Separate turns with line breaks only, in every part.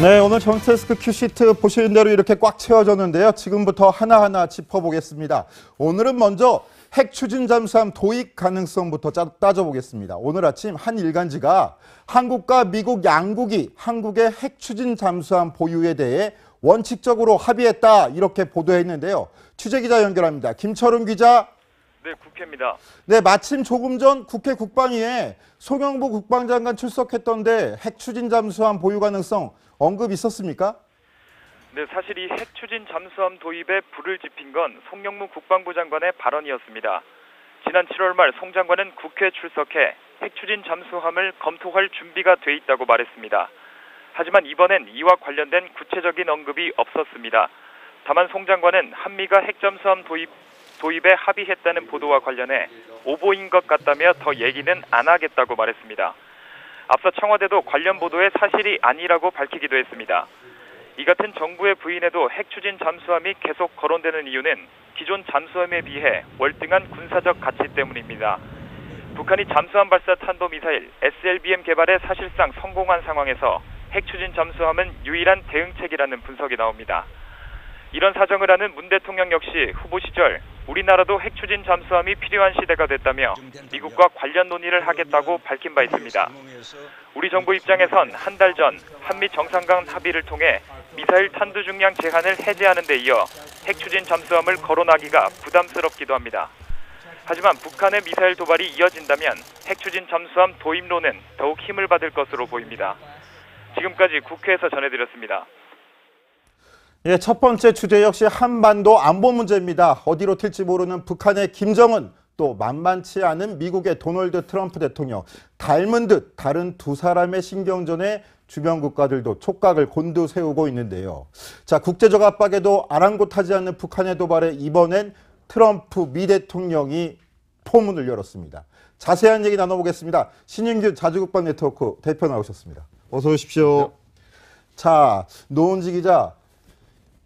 네, 오늘 전태스크 큐시트 보시는 대로 이렇게 꽉 채워졌는데요. 지금부터 하나하나 짚어보겠습니다. 오늘은 먼저 핵 추진 잠수함 도입 가능성부터 따져보겠습니다. 오늘 아침 한 일간지가 한국과 미국 양국이 한국의 핵 추진 잠수함 보유에 대해 원칙적으로 합의했다 이렇게 보도했는데요. 취재기자 연결합니다. 김철웅 기자.
네, 국회입니다.
네, 마침 조금 전 국회 국방위에 송영무 국방장관 출석했던데 핵 추진 잠수함 보유 가능성 언급 있었습니까?
네, 사실 이 핵 추진 잠수함 도입에 불을 지핀 건 송영무 국방부 장관의 발언이었습니다. 지난 7월 말 송 장관은 국회에 출석해 핵 추진 잠수함을 검토할 준비가 돼 있다고 말했습니다. 하지만 이번엔 이와 관련된 구체적인 언급이 없었습니다. 다만 송 장관은 한미가 핵 잠수함 도입에 합의했다는 보도와 관련해 오보인 것 같다며 더 얘기는 안 하겠다고 말했습니다. 앞서 청와대도 관련 보도의 사실이 아니라고 밝히기도 했습니다. 이 같은 정부의 부인에도 핵 추진 잠수함이 계속 거론되는 이유는 기존 잠수함에 비해 월등한 군사적 가치 때문입니다. 북한이 잠수함 발사 탄도미사일 SLBM 개발에 사실상 성공한 상황에서 핵 추진 잠수함은 유일한 대응책이라는 분석이 나옵니다. 이런 사정을 아는 문 대통령 역시 후보 시절 우리나라도 핵 추진 잠수함이 필요한 시대가 됐다며 미국과 관련 논의를 하겠다고 밝힌 바 있습니다. 우리 정부 입장에선 한 달 전 한미 정상간 합의를 통해 미사일 탄두 중량 제한을 해제하는 데 이어 핵 추진 잠수함을 거론하기가 부담스럽기도 합니다. 하지만 북한의 미사일 도발이 이어진다면 핵 추진 잠수함 도입론은 더욱 힘을 받을 것으로 보입니다. 지금까지 국회에서 전해드렸습니다.
예, 첫 번째 주제 역시 한반도 안보 문제입니다. 어디로 튈지 모르는 북한의 김정은, 또 만만치 않은 미국의 도널드 트럼프 대통령. 닮은 듯 다른 두 사람의 신경전에 주변 국가들도 촉각을 곤두세우고 있는데요. 자, 국제적 압박에도 아랑곳하지 않는 북한의 도발에 이번엔 트럼프 미 대통령이 포문을 열었습니다. 자세한 얘기 나눠보겠습니다. 신인규 자주국방 네트워크 대표 나오셨습니다. 어서 오십시오. 자, 노은지 기자.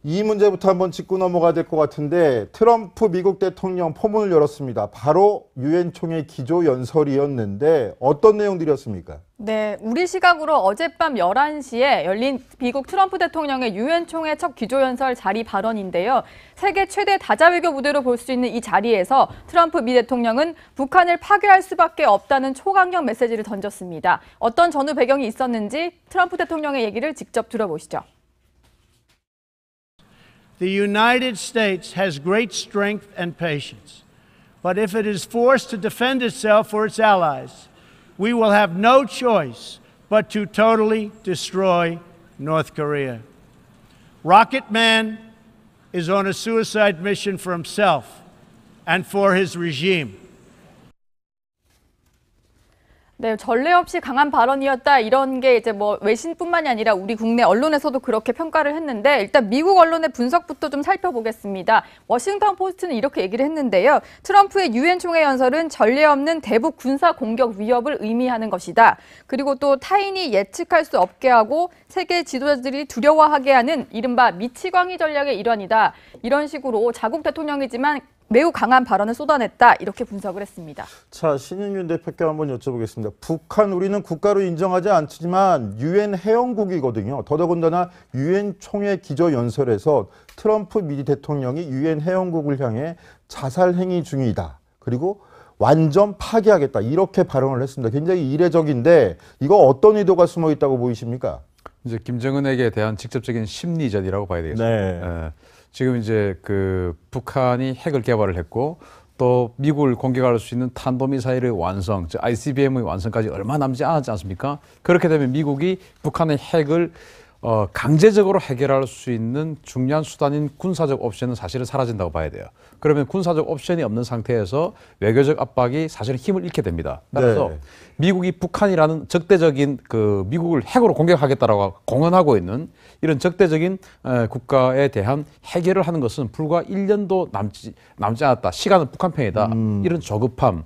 이 문제부터 한번 짚고 넘어가야 될 것 같은데 트럼프 미국 대통령 포문을 열었습니다. 바로 유엔 총회 기조연설이었는데 어떤 내용들이었습니까?
네, 우리 시각으로 어젯밤 11시에 열린 미국 트럼프 대통령의 유엔 총회 첫 기조연설 자리 발언인데요. 세계 최대 다자외교 무대로 볼 수 있는 이 자리에서 트럼프 미 대통령은 북한을 파괴할 수밖에 없다는 초강력 메시지를 던졌습니다. 어떤 전후 배경이 있었는지 트럼프 대통령의 얘기를 직접 들어보시죠.
The United States has great strength and patience, but if it is forced to defend itself or its allies, we will have no choice but to totally destroy North Korea. Rocket Man is on a suicide mission for himself and for his regime.
네, 전례 없이 강한 발언이었다. 이런 게 이제 뭐 외신뿐만이 아니라 우리 국내 언론에서도 그렇게 평가를 했는데 일단 미국 언론의 분석부터 좀 살펴보겠습니다. 워싱턴 포스트는 이렇게 얘기를 했는데요. 트럼프의 유엔 총회 연설은 전례 없는 대북 군사 공격 위협을 의미하는 것이다. 그리고 또 타인이 예측할 수 없게 하고 세계 지도자들이 두려워하게 하는 이른바 미치광이 전략의 일환이다. 이런 식으로 자국 대통령이지만 매우 강한 발언을 쏟아냈다. 이렇게 분석을 했습니다.
자, 신인균 대표께 한번 여쭤보겠습니다. 북한 우리는 국가로 인정하지 않지만 유엔 회원국이거든요. 더더군다나 유엔 총회 기조연설에서 트럼프 미 대통령이 유엔 회원국을 향해 자살 행위 중이다. 그리고 완전 파괴하겠다. 이렇게 발언을 했습니다. 굉장히 이례적인데 이거 어떤 의도가 숨어 있다고 보이십니까?
이제 김정은에게 대한 직접적인 심리전이라고 봐야 되겠습니다.
네.
지금 이제 그 북한이 핵을 개발을 했고 또 미국을 공격할 수 있는 탄도미사일의 완성, 즉 ICBM의 완성까지 얼마 남지 않았지 않습니까? 그렇게 되면 미국이 북한의 핵을 강제적으로 해결할 수 있는 중요한 수단인 군사적 옵션은 사실은 사라진다고 봐야 돼요. 그러면 군사적 옵션이 없는 상태에서 외교적 압박이 사실은 힘을 잃게 됩니다. 따라서
네.
미국이 북한이라는 적대적인 그 미국을 핵으로 공격하겠다라고 공언하고 있는 이런 적대적인 국가에 대한 해결을 하는 것은 불과 1년도 남지 않았다. 시간은 북한 편이다. 이런 조급함.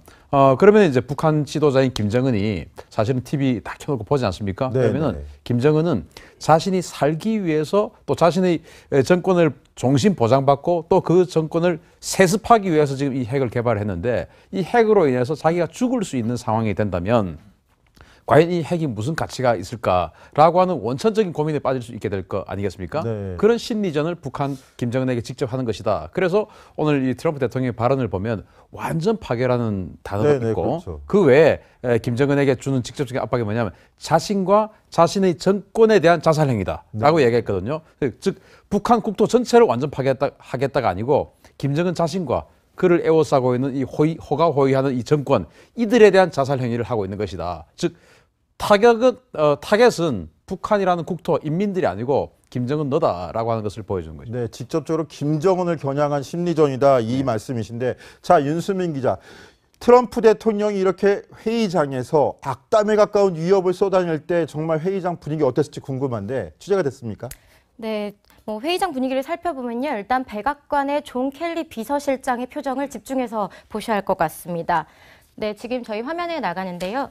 그러면 이제 북한 지도자인 김정은이 사실은 TV 다 켜놓고 보지 않습니까?
네,
그러면은
네.
김정은은 자신이 살기 위해서 또 자신의 정권을 종신 보장받고 또 그 정권을 세습하기 위해서 지금 이 핵을 개발했는데 이 핵으로 인해서 자기가 죽을 수 있는 상황이 된다면 과연 이 핵이 무슨 가치가 있을까라고 하는 원천적인 고민에 빠질 수 있게 될 거 아니겠습니까?
네.
그런 심리전을 북한 김정은에게 직접 하는 것이다. 그래서 오늘 이 트럼프 대통령의 발언을 보면 완전 파괴라는 단어가
네, 네,
있고
그렇죠.
그 외에 김정은에게 주는 직접적인 압박이 뭐냐면 자신과 자신의 정권에 대한 자살행위다라고 얘기했거든요. 즉 북한 국토 전체를 완전 파괴하겠다가 아니고 김정은 자신과 그를 에워싸고 있는 이 호가호위하는 이 정권 이들에 대한 자살 행위를 하고 있는 것이다. 즉 타겟은 북한이라는 국토 인민들이 아니고 김정은 너다라고 하는 것을 보여주는 거죠.
네, 직접적으로 김정은을 겨냥한 심리전이다 이 말씀이신데, 자 윤수민 기자, 트럼프 대통령이 이렇게 회의장에서 악담에 가까운 위협을 쏟아낼 때 정말 회의장 분위기 어땠을지 궁금한데 취재가 됐습니까?
네, 뭐 회의장 분위기를 살펴보면요. 일단 백악관의 존 켈리 비서실장의 표정을 집중해서 보셔야 할 것 같습니다. 네, 지금 저희 화면에 나가는데요.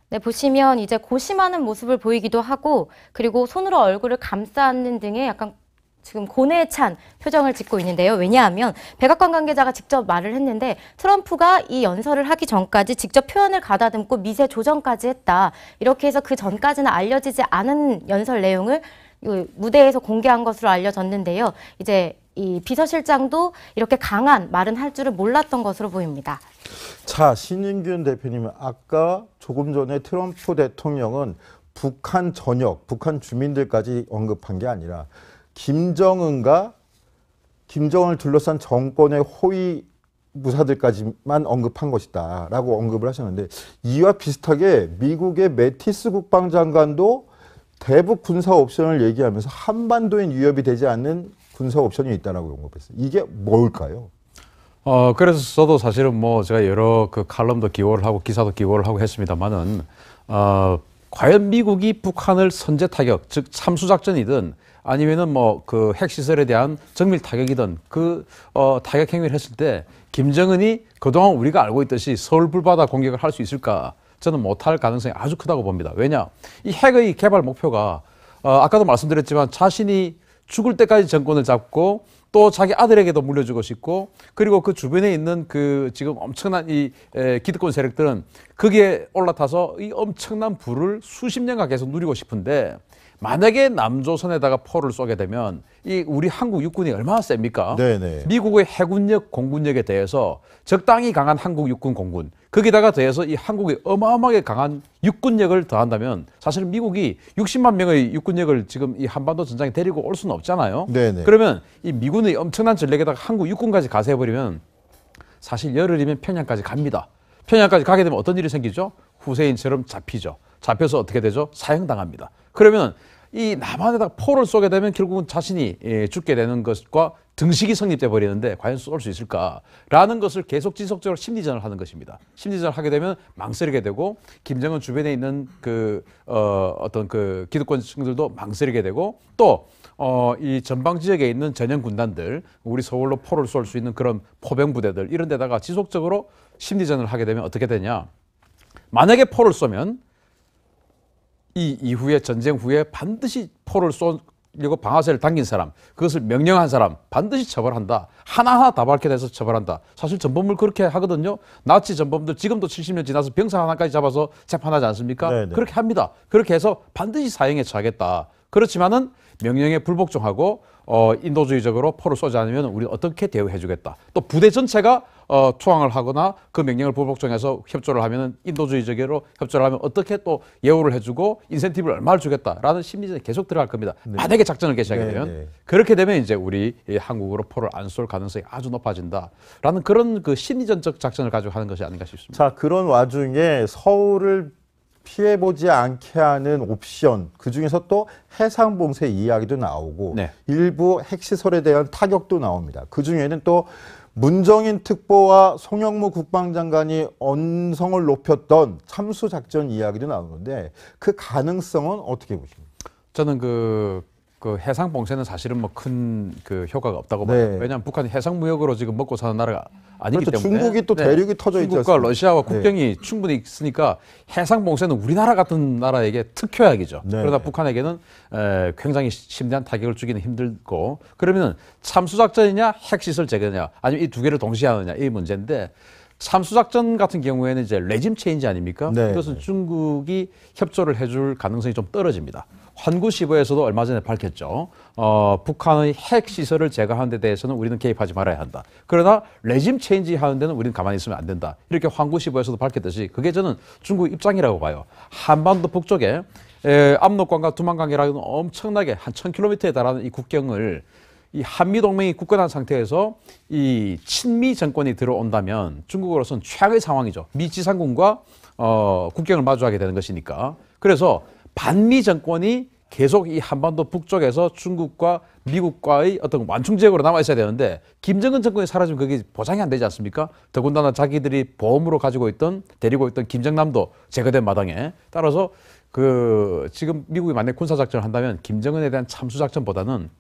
네, 보시면 이제 고심하는 모습을 보이기도 하고 그리고 손으로 얼굴을 감싸는 등의 약간 지금 고뇌에 찬 표정을 짓고 있는데요. 왜냐하면 백악관 관계자가 직접 말을 했는데 트럼프가 이 연설을 하기 전까지 직접 표현을 가다듬고 미세 조정까지 했다. 이렇게 해서 그 전까지는 알려지지 않은 연설 내용을 무대에서 공개한 것으로 알려졌는데요. 이제 이 비서실장도 이렇게 강한 말은 할 줄을 몰랐던 것으로 보입니다.
자, 신인균 대표님, 아까 조금 전에 트럼프 대통령은 북한 전역, 북한 주민들까지 언급한 게 아니라 김정은과 김정은을 둘러싼 정권의 호위 무사들까지만 언급한 것이다 라고 언급을 하셨는데, 이와 비슷하게 미국의 매티스 국방장관도 대북 군사 옵션을 얘기하면서 한반도에 위협이 되지 않는 군사 옵션이 있다라고 언급했어요. 이게 뭘까요?
그래서 저도 사실은 뭐 제가 여러 그 칼럼도 기고를 하고 기사도 기고를 하고 했습니다만은 과연 미국이 북한을 선제 타격, 즉 참수 작전이든 아니면은 뭐 그 핵시설에 대한 정밀 타격이든 그 타격 행위를 했을 때 김정은이 그동안 우리가 알고 있듯이 서울 불바다 공격을 할 수 있을까? 저는 못할 가능성이 아주 크다고 봅니다. 왜냐? 이 핵의 개발 목표가 아까도 말씀드렸지만 자신이 죽을 때까지 정권을 잡고 또 자기 아들에게도 물려주고 싶고 그리고 그 주변에 있는 그 지금 엄청난 이 기득권 세력들은 거기에 올라타서 이 엄청난 부를 수십 년간 계속 누리고 싶은데 만약에 남조선에다가 포를 쏘게 되면 이 우리 한국 육군이 얼마나 셉니까?
네네.
미국의 해군력, 공군력에 대해서 적당히 강한 한국 육군 공군 거기다가 더해서 이 한국의 어마어마하게 강한 육군력을 더한다면 사실 미국이 60만 명의 육군력을 지금 이 한반도 전장에 데리고 올 수는 없잖아요.
네네.
그러면 이 미군의 엄청난 전력에다가 한국 육군까지 가세해버리면 사실 열흘이면 평양까지 갑니다. 평양까지 가게 되면 어떤 일이 생기죠? 후세인처럼 잡히죠. 잡혀서 어떻게 되죠? 사형당합니다. 그러면 이 남한에다가 포를 쏘게 되면 결국은 자신이 죽게 되는 것과 등식이 성립돼 버리는데 과연 쏠 수 있을까라는 것을 계속 지속적으로 심리전을 하는 것입니다. 심리전을 하게 되면 망설이게 되고 김정은 주변에 있는 그 어떤 그 기득권층들도 망설이게 되고 또 이 전방 지역에 있는 전형 군단들, 우리 서울로 포를 쏠 수 있는 그런 포병 부대들 이런 데다가 지속적으로 심리전을 하게 되면 어떻게 되냐? 만약에 포를 쏘면 이 이후에 전쟁 후에 반드시 포를 쏘려고 방아쇠를 당긴 사람, 그것을 명령한 사람 반드시 처벌한다. 하나하나 다 밝혀내서 처벌한다. 사실 전범을 그렇게 하거든요. 나치 전범들 지금도 70년 지나서 병사 하나까지 잡아서 재판하지 않습니까?
네네.
그렇게 합니다. 그렇게 해서 반드시 사형에 처하겠다. 그렇지만은 명령에 불복종하고 인도주의적으로 포를 쏘지 않으면 우리는 어떻게 대우해주겠다. 또 부대 전체가 투항을 하거나 그 명령을 불복종해서 협조를 하면 인도주의적으로 협조를 하면 어떻게 또 예우를 해주고 인센티브를 얼마를 주겠다라는 심리전이 계속 들어갈 겁니다.
네.
만약에 작전을 개시하게
네,
되면
네.
그렇게 되면 이제 우리 한국으로 포를 안 쏠 가능성이 아주 높아진다라는 그런 그 심리전적 작전을 가지고 하는 것이 아닌가 싶습니다.
자, 그런 와중에 서울을 피해보지 않게 하는 옵션, 그중에서 또 해상봉쇄 이야기도 나오고
네.
일부 핵시설에 대한 타격도 나옵니다. 그중에는 또 문정인 특보와 송영무 국방장관이 언성을 높였던 참수작전 이야기도 나오는데 그 가능성은 어떻게 보십니까?
저는 그 해상 봉쇄는 사실은 뭐 큰 그 효과가 없다고 봐요.
네.
왜냐하면 북한이 해상 무역으로 지금 먹고 사는 나라가 아니기
그렇죠.
때문에.
중국이 또 대륙이 터져 있지
중국과
않습니까?
러시아와 국경이 충분히 있으니까 해상 봉쇄는 우리나라 같은 나라에게 특효약이죠.
네.
그러다 북한에게는 굉장히 심대한 타격을 주기는 힘들고 그러면 참수작전이냐 핵시설 제거냐 아니면 이 두 개를 동시에 하느냐 이 문제인데 삼수작전 같은 경우에는 이제 레짐 체인지 아닙니까?
네.
이것은 중국이 협조를 해줄 가능성이 좀 떨어집니다. 환구시보에서도 얼마 전에 밝혔죠. 북한의 핵 시설을 제거하는 데 대해서는 우리는 개입하지 말아야 한다. 그러나 레짐 체인지 하는 데는 우리는 가만히 있으면 안 된다. 이렇게 환구시보에서도 밝혔듯이 그게 저는 중국 입장이라고 봐요. 한반도 북쪽에 압록강과 두만강이라는 엄청나게 한 1000km에 달하는 이 국경을 이 한미동맹이 굳건한 상태에서 이 친미 정권이 들어온다면 중국으로서는 최악의 상황이죠. 미 지상군과 국경을 마주하게 되는 것이니까. 그래서 반미 정권이 계속 이 한반도 북쪽에서 중국과 미국과의 어떤 완충지역으로 남아 있어야 되는데 김정은 정권이 사라지면 그게 보장이 안 되지 않습니까? 더군다나 자기들이 보험으로 데리고 있던 김정남도 제거된 마당에 따라서 지금 미국이 만약 군사작전을 한다면 김정은에 대한 참수작전보다는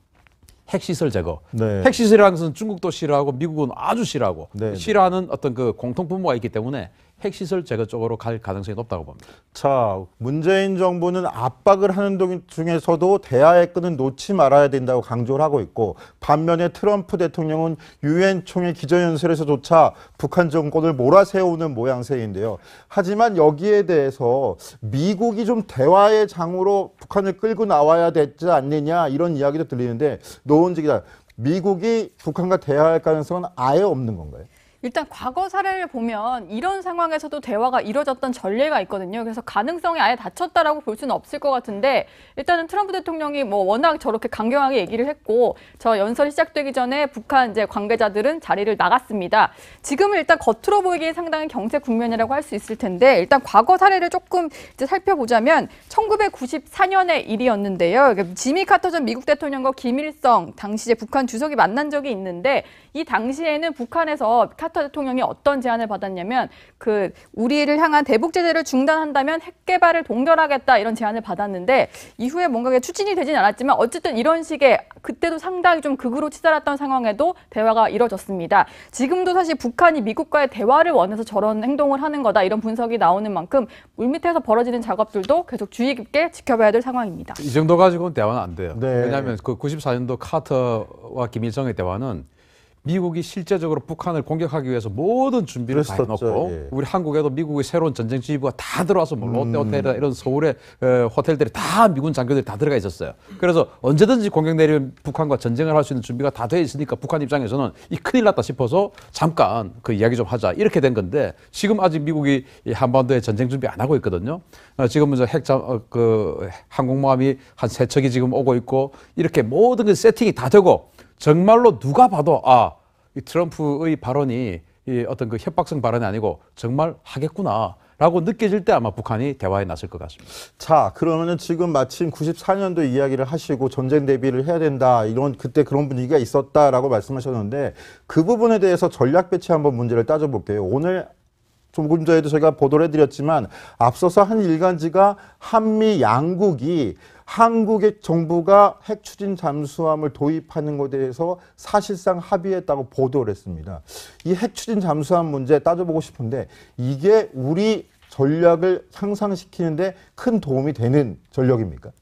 핵시설 제거.
네.
핵시설이라는 것은 중국도 싫어하고 미국은 아주 싫어하고
네.
싫어하는 어떤 그 공통분모가 있기 때문에 핵시설 제거 쪽으로 갈 가능성이 높다고 봅니다.
자, 문재인 정부는 압박을 하는 중에서도 대화의 끈은 놓지 말아야 된다고 강조를 하고 있고 반면에 트럼프 대통령은 유엔 총회 기자연설에서조차 북한 정권을 몰아세우는 모양새인데요. 하지만 여기에 대해서 미국이 좀 대화의 장으로 북한을 끌고 나와야 되지 않느냐 이런 이야기도 들리는데 노원직 기자, 미국이 북한과 대화할 가능성은 아예 없는 건가요?
일단 과거 사례를 보면 이런 상황에서도 대화가 이루어졌던 전례가 있거든요. 그래서 가능성이 아예 닫혔다라고 볼 수는 없을 것 같은데 일단은 트럼프 대통령이 뭐 워낙 저렇게 강경하게 얘기를 했고 저 연설이 시작되기 전에 북한 이제 관계자들은 자리를 나갔습니다. 지금은 일단 겉으로 보이기엔 상당히 경제 국면이라고 할 수 있을 텐데 일단 과거 사례를 조금 이제 살펴보자면 1994년의 일이었는데요. 지미 카터 전 미국 대통령과 김일성 당시 이제 북한 주석이 만난 적이 있는데 이 당시에는 북한에서 카터 대통령이 어떤 제안을 받았냐면 우리를 향한 대북 제재를 중단한다면 핵 개발을 동결하겠다 이런 제안을 받았는데 이후에 뭔가 추진이 되진 않았지만 어쨌든 이런 식의 그때도 상당히 좀 극으로 치달았던 상황에도 대화가 이뤄졌습니다. 지금도 사실 북한이 미국과의 대화를 원해서 저런 행동을 하는 거다 이런 분석이 나오는 만큼 물밑에서 벌어지는 작업들도 계속 주의 깊게 지켜봐야 될 상황입니다.
이 정도 가지고는 대화는 안 돼요.
네.
왜냐하면 그 94년도 카터와 김일성의 대화는 미국이 실제적으로 북한을 공격하기 위해서 모든 준비를 다
그랬었죠.
해놓고
예.
우리 한국에도 미국의 새로운 전쟁지휘부가 다 들어와서 뭐 롯데 호텔이나 이런 서울의 호텔들이 다 미군 장교들이 다 들어가 있었어요. 그래서 언제든지 공격 내리면 북한과 전쟁을 할 수 있는 준비가 다 돼 있으니까 북한 입장에서는 이 큰일 났다 싶어서 잠깐 그 이야기 좀 하자 이렇게 된 건데 지금 아직 미국이 이 한반도에 전쟁 준비 안 하고 있거든요. 지금은 항공모함이 한 3척이 지금 오고 있고 이렇게 모든 그 세팅이 다 되고 정말로 누가 봐도 이 트럼프의 발언이 이 어떤 그 협박성 발언이 아니고 정말 하겠구나라고 느껴질 때 아마 북한이 대화에 나설 것 같습니다.
자, 그러면은 지금 마침 94년도 이야기를 하시고 전쟁 대비를 해야 된다 그때 그런 분위기가 있었다라고 말씀하셨는데 그 부분에 대해서 전략 배치 한번 문제를 따져볼게요. 오늘 조금 전에도 저희가 보도를 해드렸지만 앞서서 한 일간지가 한미 양국이 한국의 정부가 핵 추진 잠수함을 도입하는 것에 대해서 사실상 합의했다고 보도를 했습니다. 이 핵 추진 잠수함 문제 따져보고 싶은데 이게 우리 전략을 향상시키는데 큰 도움이 되는 전력입니까?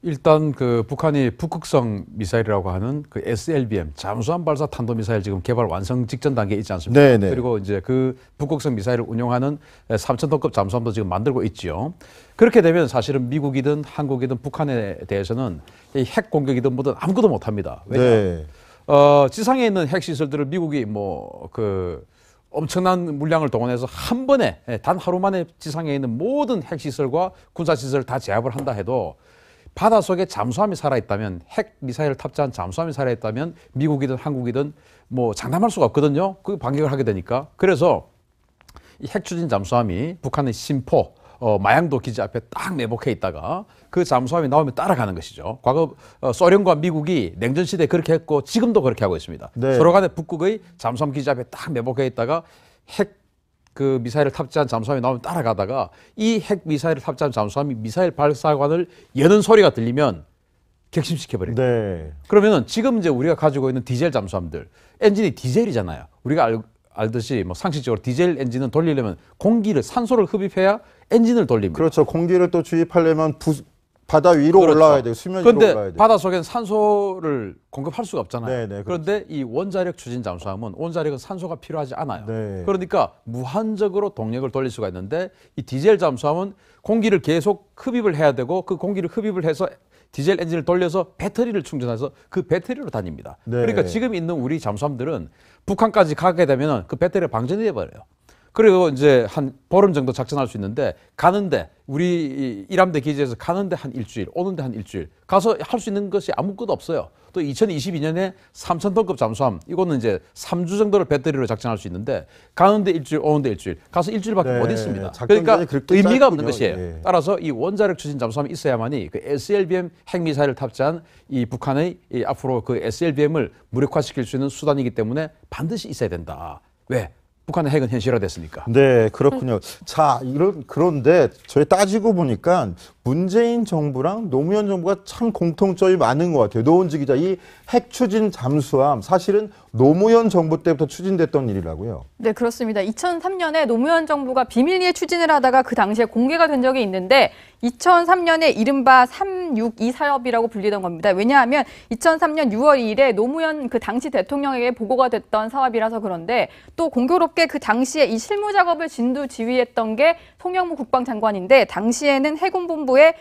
일단 그 북한이 북극성 미사일이라고 하는 그 SLBM 잠수함 발사 탄도 미사일 지금 개발 완성 직전 단계에 있지 않습니까?
네네.
그리고 이제 그 북극성 미사일을 운용하는 3,000톤급 잠수함도 지금 만들고 있지요. 그렇게 되면 사실은 미국이든 한국이든 북한에 대해서는 이 핵 공격이든 뭐든 아무것도 못 합니다. 왜냐?
네.
지상에 있는 핵 시설들을 미국이 엄청난 물량을 동원해서 한 번에 단 하루 만에 지상에 있는 모든 핵 시설과 군사 시설을 다 제압을 한다 해도 바닷속에 잠수함이 살아있다면 핵 미사일을 탑재한 잠수함이 살아있다면 미국이든 한국이든 뭐 장담할 수가 없거든요. 그 반격을 하게 되니까. 그래서 이 핵 추진 잠수함이 북한의 심포 마양도 기지 앞에 딱 매복해 있다가 그 잠수함이 나오면 따라가는 것이죠. 과거 소련과 미국이 냉전 시대에 그렇게 했고 지금도 그렇게 하고 있습니다.
네.
서로 간에 북극의 잠수함 기지 앞에 딱 매복해 있다가 핵 미사일을 탑재한 잠수함이 나오면 따라가다가 이 핵 미사일을 탑재한 잠수함이 미사일 발사관을 여는 소리가 들리면 격심시켜버립니다.
네.
그러면은 지금 이제 우리가 가지고 있는 디젤 잠수함들 엔진이 디젤이잖아요. 우리가 알듯이 뭐 상식적으로 디젤 엔진은 돌리려면 산소를 흡입해야 엔진을 돌립니다.
그렇죠. 공기를 또 주입하려면 바다 위로
그렇죠.
올라와야 돼요. 수면 위로 올라와야
그런데
돼요.
바닷속엔 산소를 공급할 수가 없잖아요.
네네,
그런데 이 원자력 추진 잠수함은 원자력은 산소가 필요하지 않아요.
네.
그러니까 무한적으로 동력을 돌릴 수가 있는데 이 디젤 잠수함은 공기를 계속 흡입을 해야 되고 그 공기를 흡입을 해서 디젤 엔진을 돌려서 배터리를 충전해서 그 배터리로 다닙니다.
네.
그러니까 지금 있는 우리 잠수함들은 북한까지 가게 되면 그 배터리가 방전이 돼버려요. 그리고 이제 한 보름 정도 작전할 수 있는데 가는데 우리 일함대 기지에서 가는데 한 일주일, 오는데 한 일주일 가서 할 수 있는 것이 아무것도 없어요. 또 2022년에 3,000톤급 잠수함 이거는 이제 3주 정도를 배터리로 작전할 수 있는데 가는데 일주일, 오는데 일주일 가서 일주일밖에
네,
못 있습니다.
작전까지
그러니까
그렇게
의미가
짧군요.
없는 것이에요.
예.
따라서 이 원자력 추진 잠수함이 있어야만이 그 SLBM 핵미사일을 탑재한 이 북한의 이 앞으로 그 SLBM을 무력화시킬 수 있는 수단이기 때문에 반드시 있어야 된다. 왜? 북한의 핵은 현실화됐으니까.
네, 그렇군요. 자, 그런데 저희 따지고 보니까 문재인 정부랑 노무현 정부가 참 공통점이 많은 것 같아요. 노은지 기자, 이 핵 추진 잠수함 사실은 노무현 정부 때부터 추진됐던 일이라고요.
네, 그렇습니다. 2003년에 노무현 정부가 비밀리에 추진을 하다가 그 당시에 공개가 된 적이 있는데 2003년에 이른바 362 사업이라고 불리던 겁니다. 왜냐하면 2003년 6월 2일에 노무현 그 당시 대통령에게 보고가 됐던 사업이라서 그런데 또 공교롭게 그 당시에 이 실무 작업을 지휘했던 게 송영무 국방장관인데 당시에는 해군본부의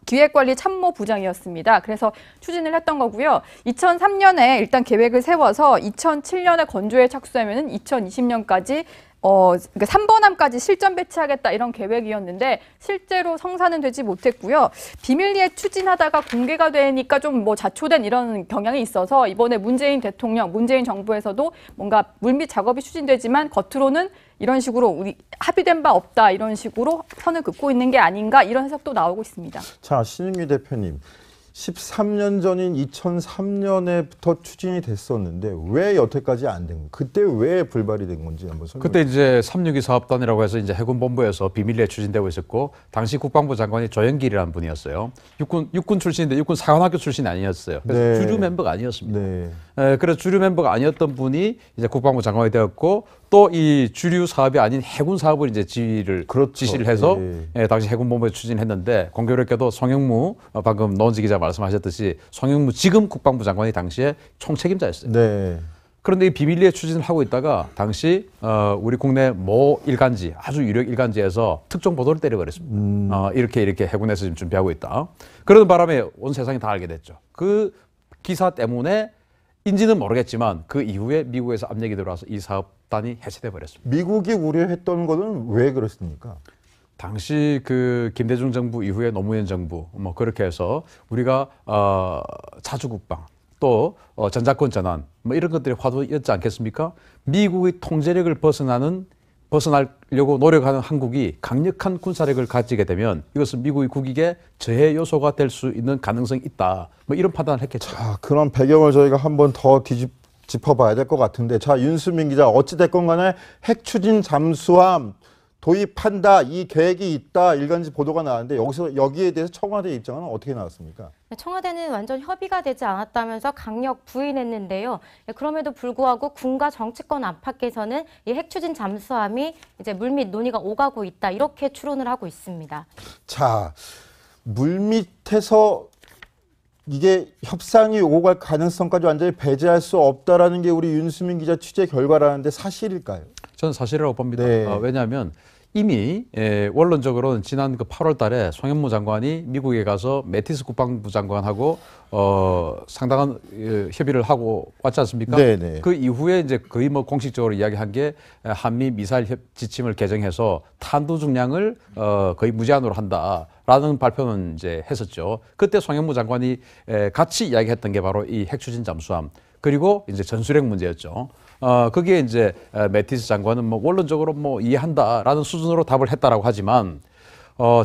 기획관리 참모부장이었습니다. 그래서 추진을 했던 거고요. 2003년에 일단 계획을 세워서 2007년에 건조에 착수하면은 2020년까지 그러니까 3번함까지 실전 배치하겠다 이런 계획이었는데 실제로 성사는 되지 못했고요. 비밀리에 추진하다가 공개가 되니까 좀 뭐 자초된 이런 경향이 있어서 이번에 문재인 대통령, 문재인 정부에서도 뭔가 물밑 작업이 추진되지만 겉으로는 이런 식으로 우리 합의된 바 없다 이런 식으로 선을 긋고 있는 게 아닌가 이런 해석도 나오고 있습니다.
자, 신은미 대표님. 13년 전인 2003년에부터 추진이 됐었는데 왜 여태까지 안 된 거예요? 그때 왜 불발이 된 건지 한번 설명해
그때 이제 362 사업단이라고 해서 이제 해군본부에서 비밀리에 추진되고 있었고 당시 국방부 장관이 조영길이라는 분이었어요. 육군 출신인데 육군 사관학교 출신이 아니었어요. 그래서
네.
주류 멤버가 아니었습니다.
네.
그래서 주류 멤버가 아니었던 분이 이제 국방부 장관이 되었고 또 이 주류 사업이 아닌 해군 사업을 이제
그렇죠.
지시를 해서
네.
당시 해군본부에 추진했는데 공교롭게도 송영무 방금 노은지 기자 말씀하셨듯이 송영무 지금 국방부 장관이 당시에 총책임자였어요.
네.
그런데 이 비밀리에 추진을 하고 있다가 당시 우리 국내 모 일간지 아주 유력 일간지에서 특종 보도를 때려버렸습니다. 이렇게 해군에서 지금 준비하고 있다. 그러는 바람에 온 세상이 다 알게 됐죠. 그 기사 때문에 인지는 모르겠지만 그 이후에 미국에서 압력이 들어와서 이 사업단이 해체돼 버렸습니다. 미국이
우려했던 거는 왜 그렇습니까?
당시 그 김대중 정부 이후에 노무현 정부 뭐 그렇게 해서 우리가 자주국방 또 전자권 전환 뭐 이런 것들이 화두였지 않겠습니까? 미국의 통제력을 벗어나려고 노력하는 한국이 강력한 군사력을 가지게 되면 이것은 미국의 국익에 저해 요소가 될 수 있는 가능성이 있다. 뭐 이런 판단을 했겠죠.
자, 그런 배경을 저희가 한번 더 짚어봐야 될 것 같은데, 자, 윤수민 기자, 어찌됐건 간에 핵 추진 잠수함 도입한다, 이 계획이 있다, 일간지 보도가 나왔는데 여기에 대해서 청와대 입장은 어떻게 나왔습니까?
청와대는 완전 협의가 되지 않았다면서 강력 부인했는데요. 그럼에도 불구하고 군과 정치권 안팎에서는 이 핵 추진 잠수함이 이제 물밑 논의가 오가고 있다 이렇게 추론을 하고 있습니다.
자, 물밑에서 이게 협상이 오고 갈 가능성까지 완전히 배제할 수 없다라는 게 우리 윤수민 기자 취재 결과라는데 사실일까요?
저는 사실이라고 봅니다.
네.
왜냐하면 이미 원론적으로는 지난 그 8월 달에 송영무 장관이 미국에 가서 매티스 국방부 장관하고 상당한 협의를 하고 왔지 않습니까?
네네.
그 이후에 이제 거의 뭐 공식적으로 이야기한 게 한미 미사일 지침을 개정해서 탄두 중량을 거의 무제한으로 한다라는 발표는 이제 했었죠. 그때 송영무 장관이 같이 이야기했던 게 바로 이 핵추진 잠수함 그리고 이제 전술핵 문제였죠. 거기에 이제 매티스 장관은 뭐 원론적으로 뭐 이해한다라는 수준으로 답을 했다라고 하지만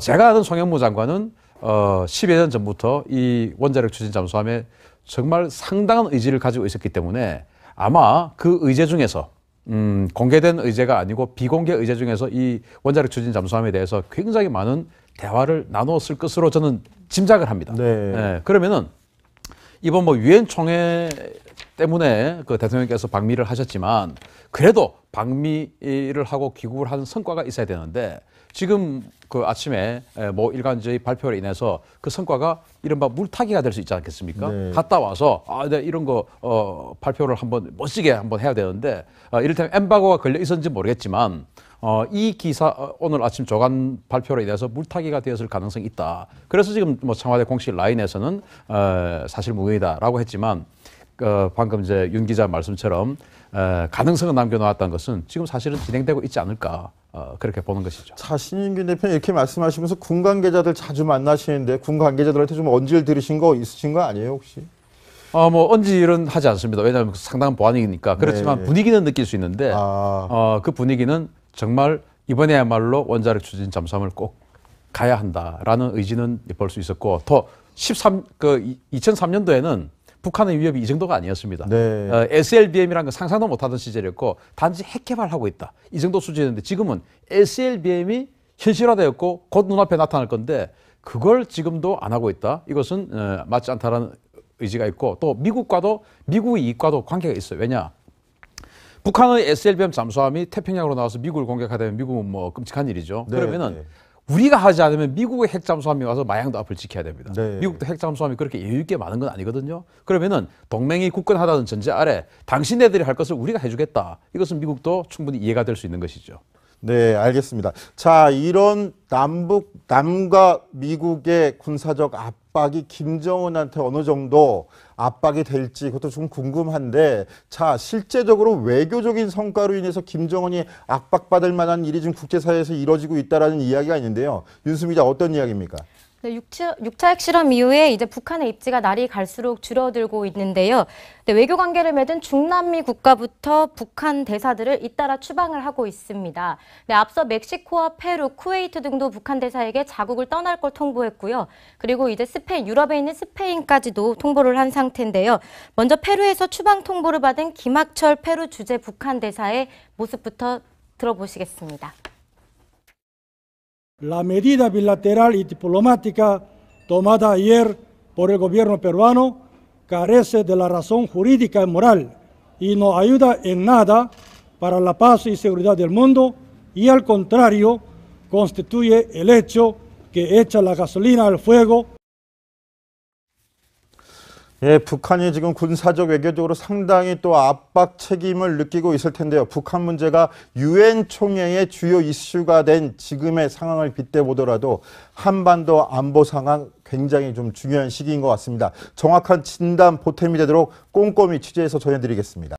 제가 아는 송영무 장관은 10여 년 전부터 이 원자력 추진 잠수함에 정말 상당한 의지를 가지고 있었기 때문에 아마 그 의제 중에서 공개된 의제가 아니고 비공개 의제 중에서 이 원자력 추진 잠수함에 대해서 굉장히 많은 대화를 나누었을 것으로 저는 짐작을 합니다.
네.
그러면은 이번 뭐 유엔 총회 때문에 그 대통령께서 방미를 하셨지만 그래도 방미를 하고 귀국을 한 성과가 있어야 되는데 지금 그 아침에 뭐 일간지 발표로 인해서 그 성과가 이른바 물타기가 될 수 있지 않겠습니까?
네.
갔다 와서 네, 이런 거 발표를 한번 멋지게 한번 해야 되는데 이를테면 엠바고가 걸려 있었는지 모르겠지만 이 기사 오늘 아침 조간 발표로 인해서 물타기가 되었을 가능성이 있다. 그래서 지금 뭐 청와대 공식 라인에서는 사실 무근이다라고 했지만 방금 이제 윤 기자 말씀처럼 가능성을 남겨놓았다는 것은 지금 사실은 진행되고 있지 않을까 그렇게 보는 것이죠.
자, 신인균 대표님 이렇게 말씀하시면서 군 관계자들 자주 만나시는데 군 관계자들한테 좀 언질 들으신 거 있으신 거 아니에요 혹시?
뭐 언질은 하지 않습니다. 왜냐하면 상당한 보안이니까. 그렇지만
네.
분위기는 느낄 수 있는데 그 분위기는 정말 이번에야말로 원자력 추진 잠수함을 꼭 가야 한다라는 의지는 볼 수 있었고 또 2003년도에는 북한의 위협이 이 정도가 아니었습니다.
네.
SLBM이라는 건 상상도 못하던 시절이었고 단지 핵 개발하고 있다. 이 정도 수준이었는데 지금은 SLBM이 현실화되었고 곧 눈앞에 나타날 건데 그걸 지금도 안 하고 있다. 이것은 맞지 않다라는 의지가 있고 또 미국의 이익과도 관계가 있어요. 왜냐? 북한의 SLBM 잠수함이 태평양으로 나와서 미국을 공격하다면 미국은 뭐 끔찍한 일이죠.
네,
그러면은
네.
우리가 하지 않으면 미국의 핵 잠수함이 와서 마양도 앞을 지켜야 됩니다.
네.
미국도 핵 잠수함이 그렇게 여유 있게 많은 건 아니거든요. 그러면은 동맹이 굳건하다는 전제 아래 당신네들이 할 것을 우리가 해주겠다. 이것은 미국도 충분히 이해가 될 수 있는 것이죠.
네, 알겠습니다. 자, 이런 남과 미국의 군사적 압박이 김정은한테 어느 정도 압박이 될지 그것도 좀 궁금한데, 자, 실제적으로 외교적인 성과로 인해서 김정은이 압박받을 만한 일이 지금 국제사회에서 이루어지고 있다라는 이야기가 있는데요. 윤수미 기자 어떤 이야기입니까?
네, 6차 핵실험 이후에 이제 북한의 입지가 날이 갈수록 줄어들고 있는데요. 네, 외교 관계를 맺은 중남미 국가부터 북한 대사들을 잇따라 추방을 하고 있습니다. 네, 앞서 멕시코와 페루, 쿠웨이트 등도 북한 대사에게 자국을 떠날 걸 통보했고요. 그리고 이제 스페인, 유럽에 있는 스페인까지도 통보를 한 상태인데요. 먼저 페루에서 추방 통보를 받은 김학철 페루 주재 북한 대사의 모습부터 들어보시겠습니다.
La medida bilateral y diplomática tomada ayer por el gobierno peruano carece de la razón jurídica y moral y no ayuda en nada para la paz y seguridad del mundo y al contrario constituye el hecho que echa la gasolina al fuego.
예, 북한이 지금 군사적 외교적으로 상당히 또 압박 책임을 느끼고 있을 텐데요. 북한 문제가 유엔 총회의 주요 이슈가 된 지금의 상황을 빗대보더라도 한반도 안보 상황 굉장히 좀 중요한 시기인 것 같습니다. 정확한 진단 보탬이 되도록 꼼꼼히 취재해서 전해드리겠습니다.